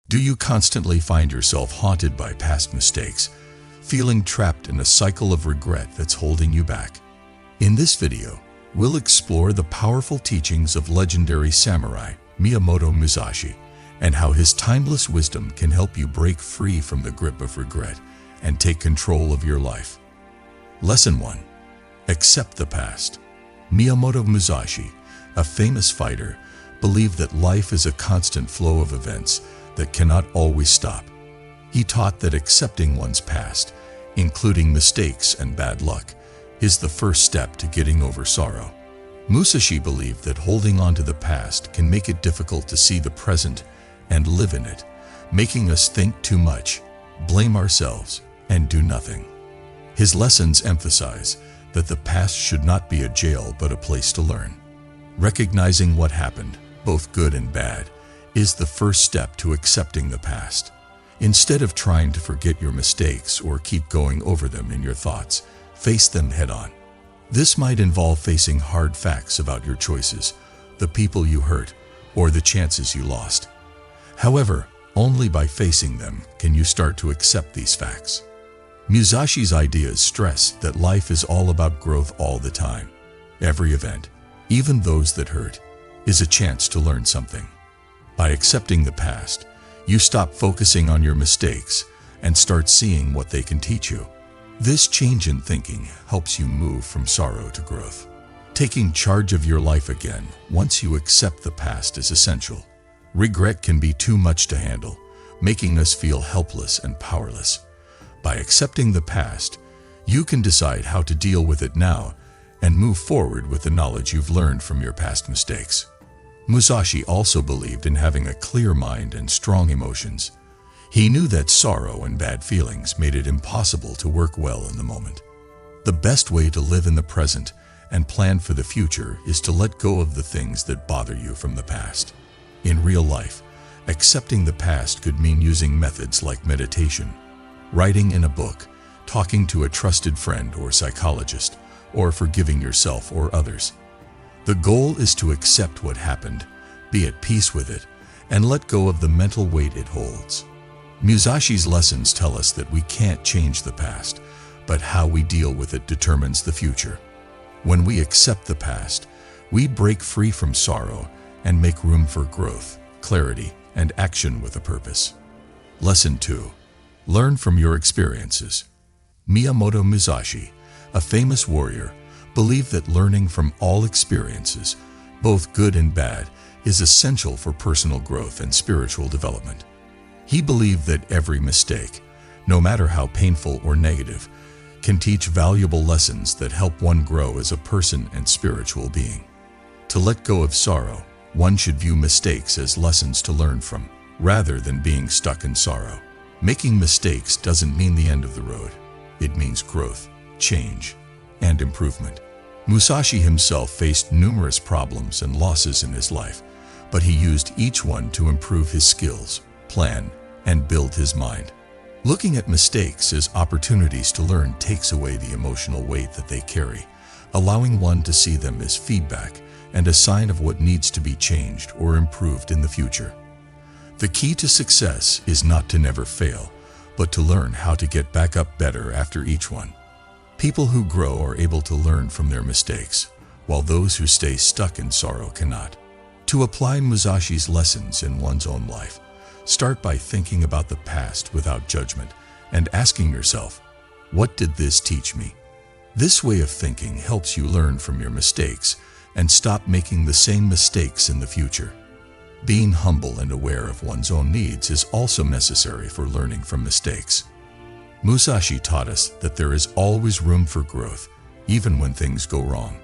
Do you constantly find yourself haunted by past mistakes, feeling trapped in a cycle of regret that's holding you back? In this video, we'll explore the powerful teachings of legendary samurai Miyamoto Musashi and how his timeless wisdom can help you break free from the grip of regret and take control of your life. Lesson 1. Accept the past. Miyamoto Musashi, a famous fighter, believed that life is a constant flow of events that cannot always stop. He taught that accepting one's past, including mistakes and bad luck, is the first step to getting over sorrow. Musashi believed that holding on to the past can make it difficult to see the present and live in it, making us think too much, blame ourselves, and do nothing. His lessons emphasize that the past should not be a jail but a place to learn. Recognizing what happened, both good and bad, is the first step to accepting the past. Instead of trying to forget your mistakes or keep going over them in your thoughts, face them head-on. This might involve facing hard facts about your choices, the people you hurt, or the chances you lost. However, only by facing them can you start to accept these facts. Musashi's ideas stress that life is all about growth all the time. Every event, even those that hurt, is a chance to learn something. By accepting the past, you stop focusing on your mistakes and start seeing what they can teach you. This change in thinking helps you move from sorrow to growth. Taking charge of your life again once you accept the past is essential. Regret can be too much to handle, making us feel helpless and powerless. By accepting the past, you can decide how to deal with it now and move forward with the knowledge you've learned from your past mistakes. Musashi also believed in having a clear mind and strong emotions. He knew that sorrow and bad feelings made it impossible to work well in the moment. The best way to live in the present and plan for the future is to let go of the things that bother you from the past. In real life, accepting the past could mean using methods like meditation, writing in a book, talking to a trusted friend or psychologist, or forgiving yourself or others. The goal is to accept what happened, be at peace with it, and let go of the mental weight it holds. Musashi's lessons tell us that we can't change the past, but how we deal with it determines the future. When we accept the past, we break free from sorrow and make room for growth, clarity, and action with a purpose. Lesson 2. Learn from your experiences. Miyamoto Musashi, a famous warrior, believed that learning from all experiences, both good and bad, is essential for personal growth and spiritual development. He believed that every mistake, no matter how painful or negative, can teach valuable lessons that help one grow as a person and spiritual being. To let go of sorrow, one should view mistakes as lessons to learn from, rather than being stuck in sorrow. Making mistakes doesn't mean the end of the road. It means growth, change, and improvement. Musashi himself faced numerous problems and losses in his life, but he used each one to improve his skills, plan, and build his mind. Looking at mistakes as opportunities to learn takes away the emotional weight that they carry, allowing one to see them as feedback and a sign of what needs to be changed or improved in the future. The key to success is not to never fail, but to learn how to get back up better after each one. People who grow are able to learn from their mistakes, while those who stay stuck in sorrow cannot. To apply Musashi's lessons in one's own life, start by thinking about the past without judgment and asking yourself, what did this teach me? This way of thinking helps you learn from your mistakes and stop making the same mistakes in the future. Being humble and aware of one's own needs is also necessary for learning from mistakes. Musashi taught us that there is always room for growth, even when things go wrong.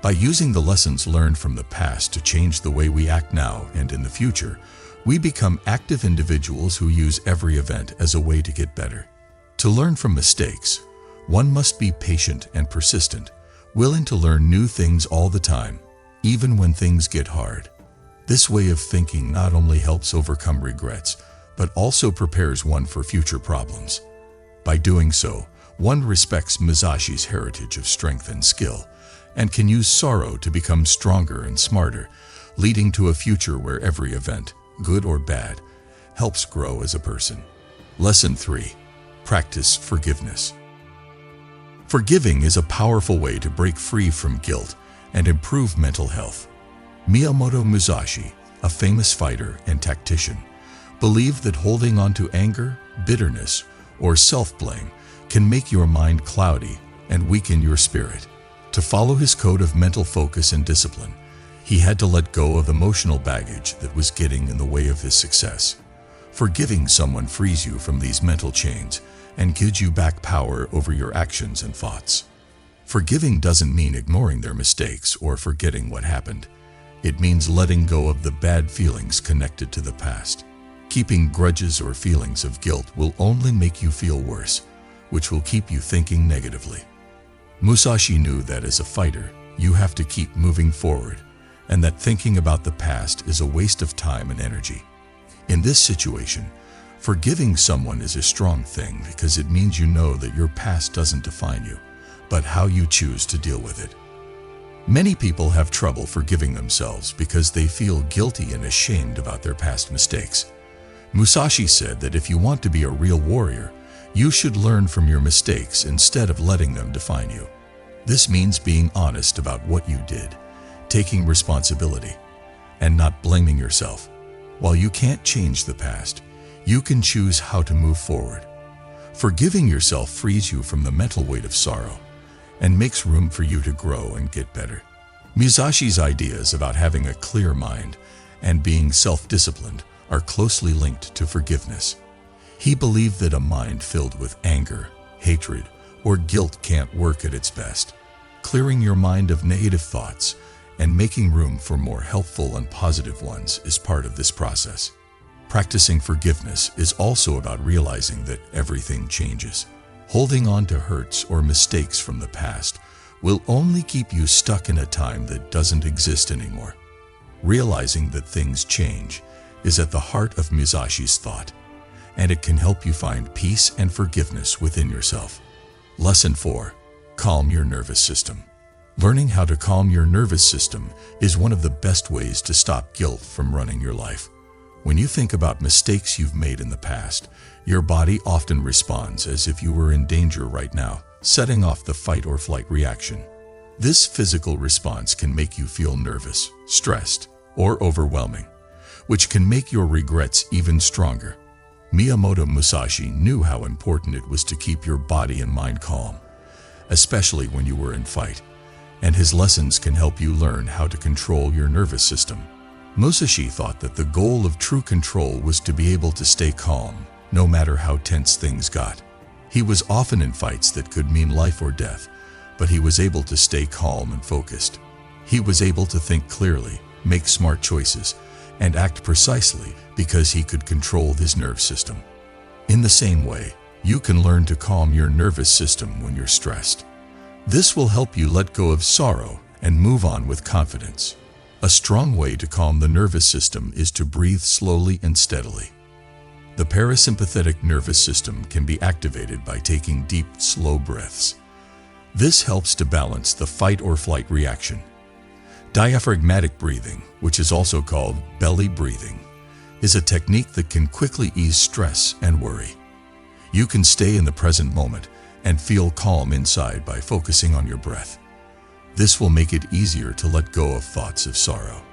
By using the lessons learned from the past to change the way we act now and in the future, we become active individuals who use every event as a way to get better. To learn from mistakes, one must be patient and persistent, willing to learn new things all the time, even when things get hard. This way of thinking not only helps overcome regrets, but also prepares one for future problems. By doing so, one respects Musashi's heritage of strength and skill, and can use sorrow to become stronger and smarter, leading to a future where every event, good or bad, helps grow as a person. Lesson 3. Practice forgiveness. Forgiving is a powerful way to break free from guilt and improve mental health. Miyamoto Musashi, a famous fighter and tactician, believed that holding on to anger, bitterness, or self-blame can make your mind cloudy and weaken your spirit. To follow his code of mental focus and discipline, he had to let go of emotional baggage that was getting in the way of his success. Forgiving someone frees you from these mental chains and gives you back power over your actions and thoughts. Forgiving doesn't mean ignoring their mistakes or forgetting what happened. It means letting go of the bad feelings connected to the past. Keeping grudges or feelings of guilt will only make you feel worse, which will keep you thinking negatively. Musashi knew that as a fighter, you have to keep moving forward, and that thinking about the past is a waste of time and energy. In this situation, forgiving someone is a strong thing because it means you know that your past doesn't define you, but how you choose to deal with it. Many people have trouble forgiving themselves because they feel guilty and ashamed about their past mistakes. Musashi said that if you want to be a real warrior, you should learn from your mistakes instead of letting them define you. This means being honest about what you did, taking responsibility, and not blaming yourself. While you can't change the past, you can choose how to move forward. Forgiving yourself frees you from the mental weight of sorrow and makes room for you to grow and get better. Musashi's ideas about having a clear mind and being self-disciplined are closely linked to forgiveness. He believed that a mind filled with anger, hatred, or guilt can't work at its best. Clearing your mind of negative thoughts and making room for more helpful and positive ones is part of this process. Practicing forgiveness is also about realizing that everything changes. Holding on to hurts or mistakes from the past will only keep you stuck in a time that doesn't exist anymore. Realizing that things change is at the heart of Musashi's thought, and it can help you find peace and forgiveness within yourself. Lesson 4. Calm your nervous system. Learning how to calm your nervous system is one of the best ways to stop guilt from running your life. When you think about mistakes you've made in the past, your body often responds as if you were in danger right now, setting off the fight or flight reaction. This physical response can make you feel nervous, stressed, or overwhelming, which can make your regrets even stronger. Miyamoto Musashi knew how important it was to keep your body and mind calm, especially when you were in fight, and his lessons can help you learn how to control your nervous system. Musashi thought that the goal of true control was to be able to stay calm, no matter how tense things got. He was often in fights that could mean life or death, but he was able to stay calm and focused. He was able to think clearly, make smart choices, and act precisely because he could control his nerve system. In the same way, you can learn to calm your nervous system when you're stressed. This will help you let go of sorrow and move on with confidence. A strong way to calm the nervous system is to breathe slowly and steadily. The parasympathetic nervous system can be activated by taking deep, slow breaths. This helps to balance the fight or flight reaction. Diaphragmatic breathing, which is also called belly breathing, is a technique that can quickly ease stress and worry. You can stay in the present moment and feel calm inside by focusing on your breath. This will make it easier to let go of thoughts of sorrow.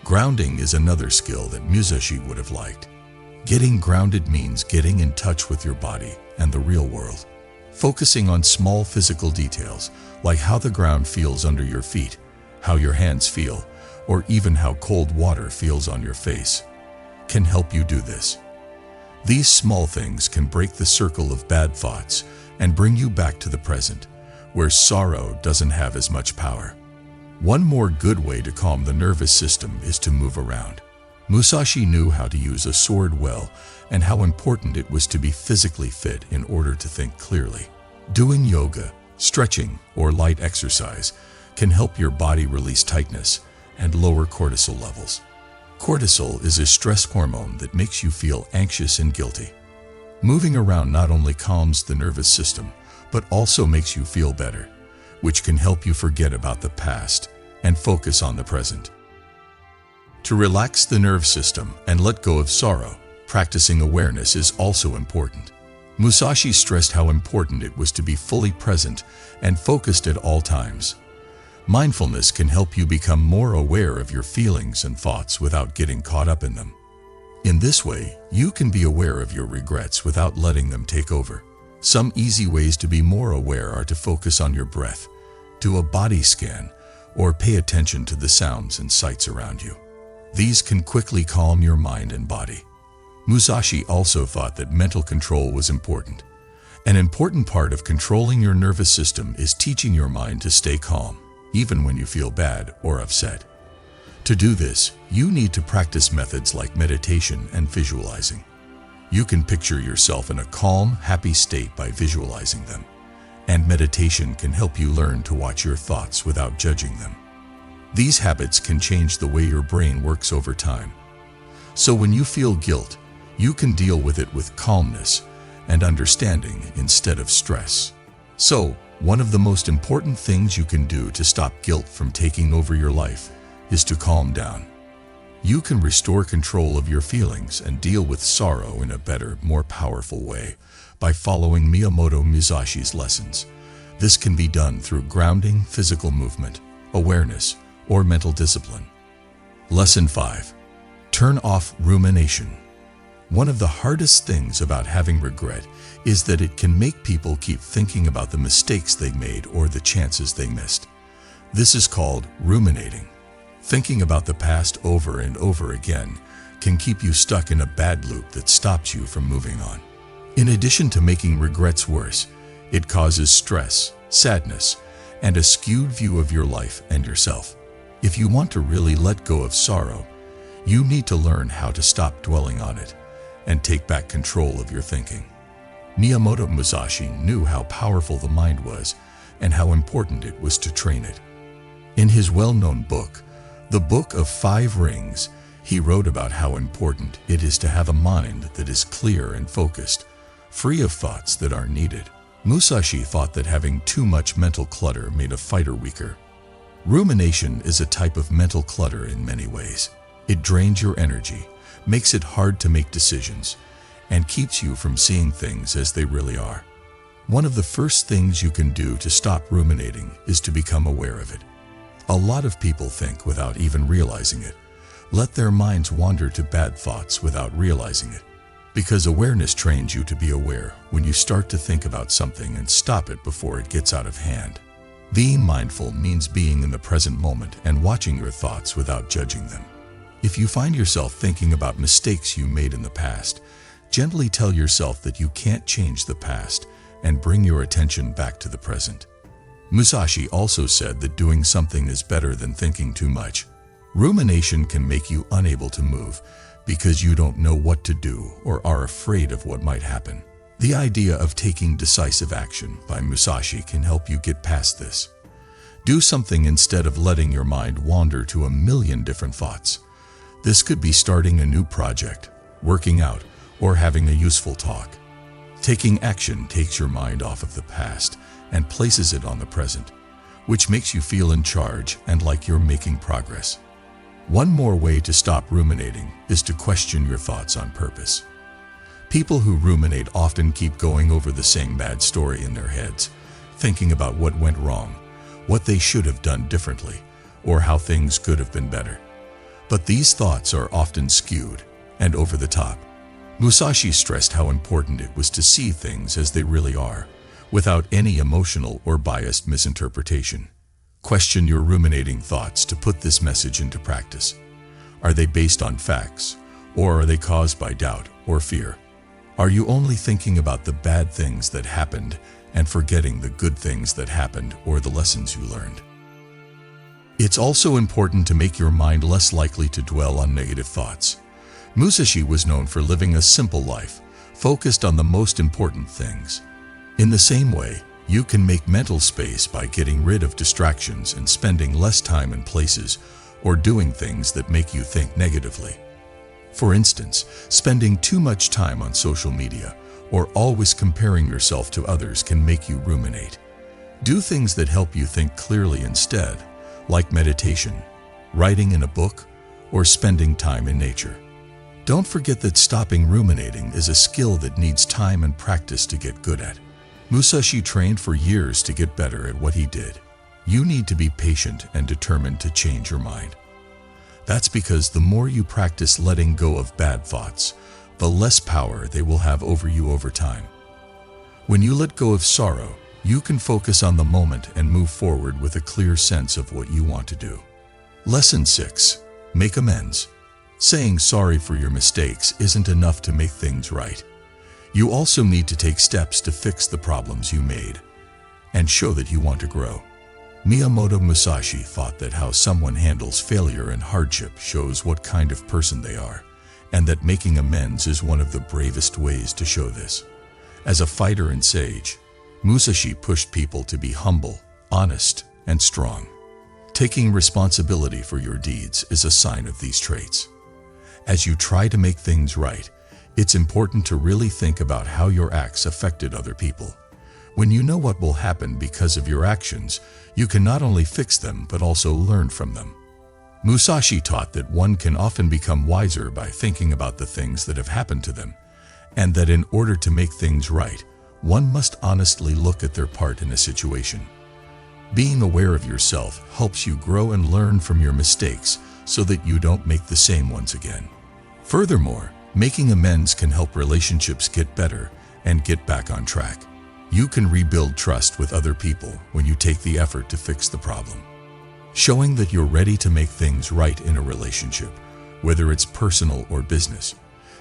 Grounding is another skill that Musashi would have liked. Getting grounded means getting in touch with your body and the real world. Focusing on small physical details, like how the ground feels under your feet, how your hands feel, or even how cold water feels on your face, can help you do this. These small things can break the circle of bad thoughts and bring you back to the present, where sorrow doesn't have as much power. One more good way to calm the nervous system is to move around. Musashi knew how to use a sword well and how important it was to be physically fit in order to think clearly. Doing yoga, stretching, or light exercise can help your body release tightness and lower cortisol levels. Cortisol is a stress hormone that makes you feel anxious and guilty. Moving around not only calms the nervous system, but also makes you feel better, which can help you forget about the past and focus on the present. To relax the nerve system and let go of sorrow, Practicing awareness is also important. Musashi stressed how important it was to be fully present and focused at all times. Mindfulness can help you become more aware of your feelings and thoughts without getting caught up in them. In this way, you can be aware of your regrets without letting them take over. Some easy ways to be more aware are to focus on your breath, do a body scan, or pay attention to the sounds and sights around you. These can quickly calm your mind and body. Musashi also thought that mental control was important. An important part of controlling your nervous system is teaching your mind to stay calm, even when you feel bad or upset. To do this, you need to practice methods like meditation and visualizing. You can picture yourself in a calm, happy state by visualizing them. And meditation can help you learn to watch your thoughts without judging them. These habits can change the way your brain works over time. So when you feel guilt, you can deal with it with calmness and understanding instead of stress. So, one of the most important things you can do to stop guilt from taking over your life is to calm down. You can restore control of your feelings and deal with sorrow in a better, more powerful way by following Miyamoto Musashi's lessons. This can be done through grounding, physical movement, awareness, or mental discipline. Lesson 5. Turn off rumination. One of the hardest things about having regret is that it can make people keep thinking about the mistakes they made or the chances they missed. This is called ruminating. Thinking about the past over and over again can keep you stuck in a bad loop that stops you from moving on. In addition to making regrets worse, it causes stress, sadness, and a skewed view of your life and yourself. If you want to really let go of sorrow, you need to learn how to stop dwelling on it and take back control of your thinking. Miyamoto Musashi knew how powerful the mind was and how important it was to train it. In his well-known book, The Book of 5 Rings, he wrote about how important it is to have a mind that is clear and focused, free of thoughts that aren't needed. Musashi thought that having too much mental clutter made a fighter weaker. Rumination is a type of mental clutter in many ways. It drains your energy, makes it hard to make decisions, and keeps you from seeing things as they really are. One of the first things you can do to stop ruminating is to become aware of it. A lot of people think without even realizing it, let their minds wander to bad thoughts without realizing it. Because awareness trains you to be aware when you start to think about something and stop it before it gets out of hand. Being mindful means being in the present moment and watching your thoughts without judging them. If you find yourself thinking about mistakes you made in the past, gently tell yourself that you can't change the past and bring your attention back to the present. Musashi also said that doing something is better than thinking too much. Rumination can make you unable to move because you don't know what to do or are afraid of what might happen. The idea of taking decisive action by Musashi can help you get past this. Do something instead of letting your mind wander to a million different thoughts. This could be starting a new project, working out, or having a useful talk. Taking action takes your mind off of the past and places it on the present, which makes you feel in charge and like you're making progress. One more way to stop ruminating is to question your thoughts on purpose. People who ruminate often keep going over the same bad story in their heads, thinking about what went wrong, what they should have done differently, or how things could have been better. But these thoughts are often skewed and over the top. Musashi stressed how important it was to see things as they really are, without any emotional or biased misinterpretation. Question your ruminating thoughts to put this message into practice. Are they based on facts, or are they caused by doubt or fear? Are you only thinking about the bad things that happened and forgetting the good things that happened or the lessons you learned? It's also important to make your mind less likely to dwell on negative thoughts. Musashi was known for living a simple life, focused on the most important things. In the same way, you can make mental space by getting rid of distractions and spending less time in places or doing things that make you think negatively. For instance, spending too much time on social media or always comparing yourself to others can make you ruminate. Do things that help you think clearly instead, like meditation, writing in a book, or spending time in nature. Don't forget that stopping ruminating is a skill that needs time and practice to get good at. Musashi trained for years to get better at what he did. You need to be patient and determined to change your mind. That's because the more you practice letting go of bad thoughts, the less power they will have over you over time. When you let go of sorrow, you can focus on the moment and move forward with a clear sense of what you want to do. Lesson 6. Make amends. Saying sorry for your mistakes isn't enough to make things right. You also need to take steps to fix the problems you made and show that you want to grow. Miyamoto Musashi thought that how someone handles failure and hardship shows what kind of person they are, and that making amends is one of the bravest ways to show this. As a fighter and sage, Musashi pushed people to be humble, honest, and strong. Taking responsibility for your deeds is a sign of these traits. As you try to make things right, it's important to really think about how your acts affected other people. When you know what will happen because of your actions, you can not only fix them but also learn from them. Musashi taught that one can often become wiser by thinking about the things that have happened to them, and that in order to make things right, one must honestly look at their part in a situation. Being aware of yourself helps you grow and learn from your mistakes so that you don't make the same ones again. Furthermore, making amends can help relationships get better and get back on track. You can rebuild trust with other people when you take the effort to fix the problem. Showing that you're ready to make things right in a relationship, whether it's personal or business,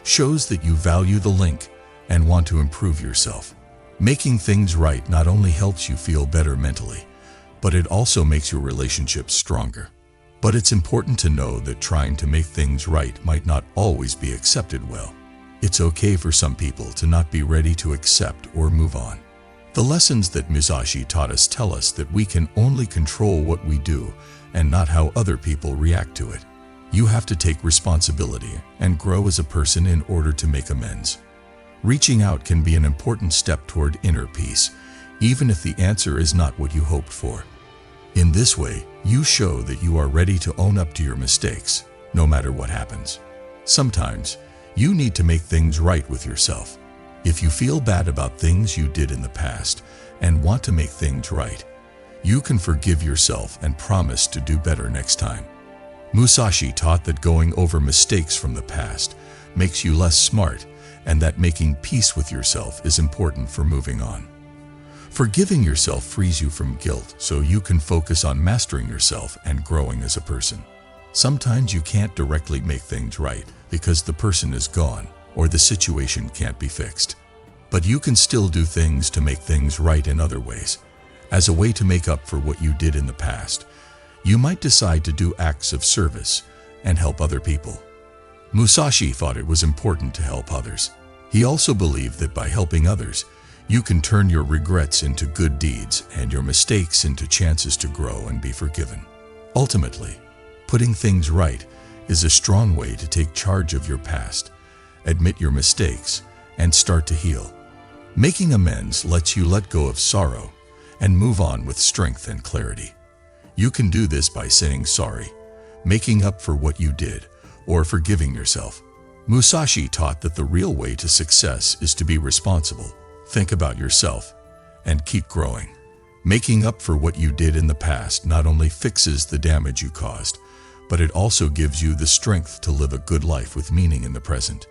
shows that you value the link and want to improve yourself. Making things right not only helps you feel better mentally, but it also makes your relationships stronger. But it's important to know that trying to make things right might not always be accepted well. It's okay for some people to not be ready to accept or move on. The lessons that Musashi taught us tell us that we can only control what we do and not how other people react to it. You have to take responsibility and grow as a person in order to make amends. Reaching out can be an important step toward inner peace, even if the answer is not what you hoped for. In this way, you show that you are ready to own up to your mistakes, no matter what happens. Sometimes, you need to make things right with yourself. If you feel bad about things you did in the past and want to make things right, you can forgive yourself and promise to do better next time. Musashi taught that going over mistakes from the past makes you less smart, and that making peace with yourself is important for moving on. Forgiving yourself frees you from guilt so you can focus on mastering yourself and growing as a person. Sometimes you can't directly make things right because the person is gone or the situation can't be fixed. But you can still do things to make things right in other ways. As a way to make up for what you did in the past, you might decide to do acts of service and help other people. Musashi thought it was important to help others. He also believed that by helping others, you can turn your regrets into good deeds and your mistakes into chances to grow and be forgiven. Ultimately, putting things right is a strong way to take charge of your past, admit your mistakes, and start to heal. Making amends lets you let go of sorrow and move on with strength and clarity. You can do this by saying sorry, making up for what you did, or forgiving yourself. Musashi taught that the real way to success is to be responsible, think about yourself, and keep growing. Making up for what you did in the past not only fixes the damage you caused, but it also gives you the strength to live a good life with meaning in the present.